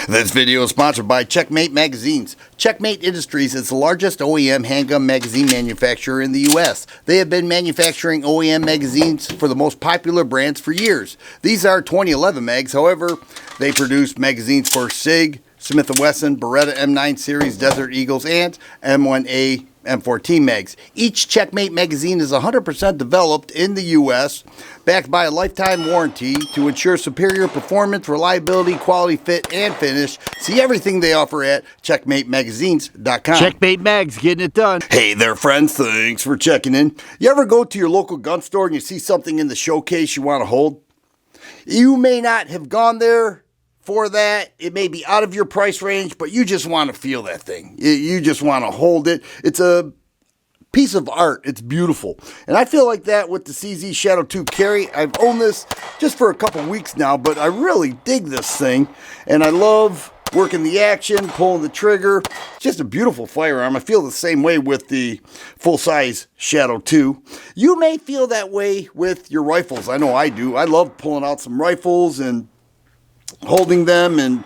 This video is sponsored by Checkmate Magazines. Checkmate Industries is the largest OEM handgun magazine manufacturer in the U.S. They have been manufacturing OEM magazines for the most popular brands for years. These are 2011 mags, however, they produce magazines for SIG, Smith & Wesson, Beretta M9 series, Desert Eagles, and M1A M14 mags. Each Checkmate magazine is 100% developed in the U.S., backed by a lifetime warranty to ensure superior performance, reliability, quality, fit, and finish. See everything they offer at checkmatemagazines.com. Checkmate Mags, getting it done. Hey there, friends. Thanks for checking in. You ever go to your local gun store and you see something in the showcase you want to hold? You may not have gone there for that. It may be out of your price range, but you just want to feel that thing. You just want to hold it. It's a piece of art. It's beautiful. And I feel like that with the CZ Shadow 2 Carry. I've owned this just for a couple weeks now, but I really dig this thing. And I love working the action, pulling the trigger. It's just a beautiful firearm. I feel the same way with the full-size Shadow 2. You may feel that way with your rifles. I know I do. I love pulling out some rifles and holding them and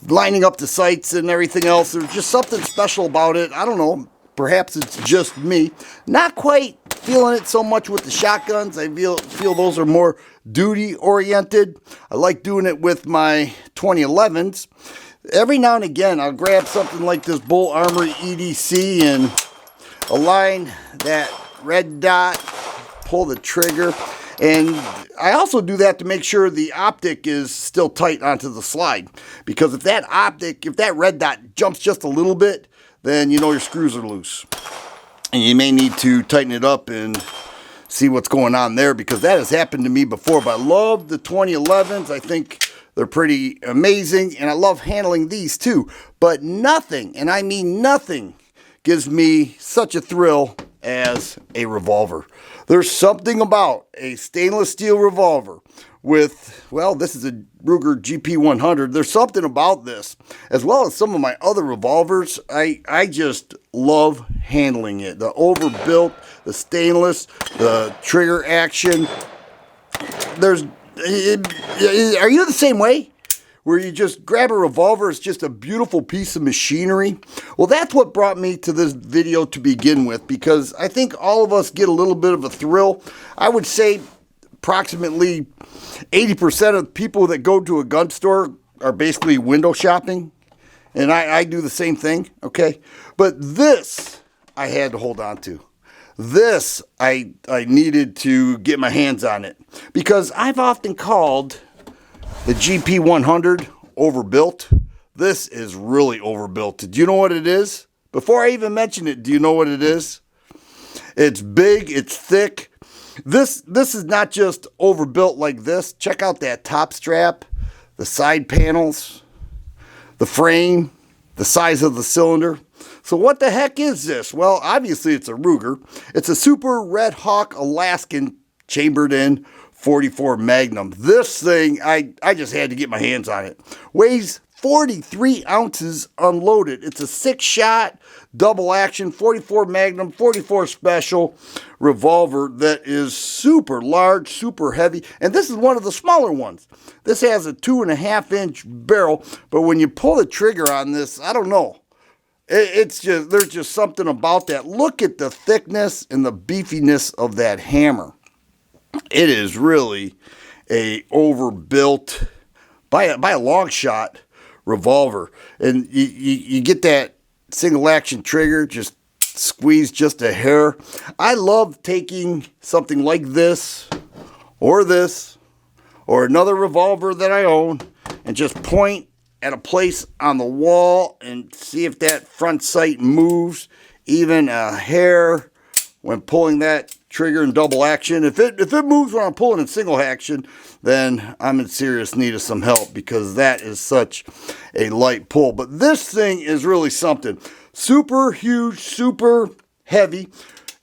lining up the sights and everything else. There's just something special about it. I don't know. Perhaps it's just me. Not quite feeling it so much with the shotguns. I feel those are more duty oriented. I like doing it with my 2011s. Every now and again, I'll grab something like this Bull Armory EDC and align that red dot, pull the trigger. And I also do that to make sure the optic is still tight onto the slide. Because if that red dot jumps just a little bit, then you know your screws are loose. And you may need to tighten it up and see what's going on there, because that has happened to me before. But I love the 2011s. I think they're pretty amazing. And I love handling these too. But nothing, and I mean nothing, gives me such a thrill as a revolver. There's something about a stainless steel revolver with, well, this is a Ruger GP100. There's something about this, as well as some of my other revolvers. I just love handling it. The overbuilt, the stainless, the trigger action. Are you the same way? Where you just grab a revolver, it's just a beautiful piece of machinery. Well, that's what brought me to this video to begin with, because I think all of us get a little bit of a thrill. I would say approximately 80% of people that go to a gun store are basically window shopping. And I do the same thing, okay? But this, I had to hold on to. This, I needed to get my hands on it. Because I've often called the GP100 overbuilt. This is really overbuilt. Do you know what it is? Before I even mention it, do you know what it is? It's big, it's thick. This is not just overbuilt like this. Check out that top strap, the side panels, the frame, the size of the cylinder. So what the heck is this? Well, obviously it's a Ruger. It's a Super Redhawk Alaskan chambered in 44 Magnum. This thing, I just had to get my hands on it. Weighs 43 ounces unloaded. It's a 6-shot, double action, 44 Magnum, 44 Special revolver that is super large, super heavy. And this is one of the smaller ones. This has a 2.5-inch barrel, but when you pull the trigger on this, I don't know. There's just something about that. Look at the thickness and the beefiness of that hammer. It is really a overbuilt, by a long shot, revolver. And you get that single action trigger, just squeeze just a hair. I love taking something like this, or another revolver that I own, and just point at a place on the wall and see if that front sight moves even a hair when pulling that trigger in double action. If it moves when I'm pulling in single action, then I'm in serious need of some help, because that is such a light pull. But this thing is really something. Super huge, super heavy.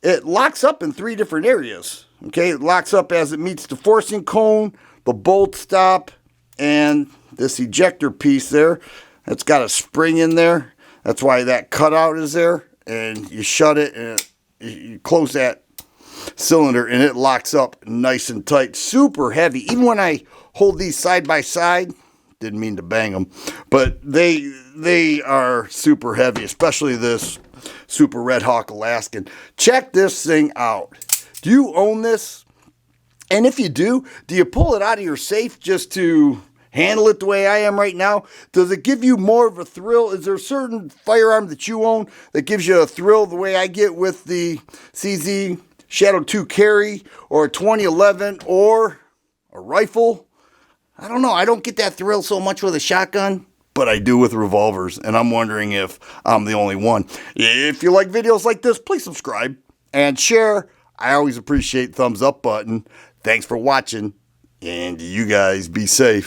It locks up in 3 different areas. Okay, it locks up as it meets the forcing cone, the bolt stop, and this ejector piece there. It's got a spring in there. That's why that cutout is there. And you shut it and you close that cylinder and it locks up nice and tight. Super heavy. Even when I hold these side by side, Didn't mean to bang them, but they are super heavy, especially this Super Redhawk Alaskan. Check this thing out. Do you own this? And if you do you pull it out of your safe just to handle it the way I am right now? Does it give you more of a thrill? Is there a certain firearm that you own that gives you a thrill the way I get with the CZ Shadow 2 carry, or a 2011, or a rifle? I don't know. I don't get that thrill so much with a shotgun, but I do with revolvers, and I'm wondering if I'm the only one. If you like videos like this, please subscribe and share. I always appreciate the thumbs up button. Thanks for watching, and you guys be safe.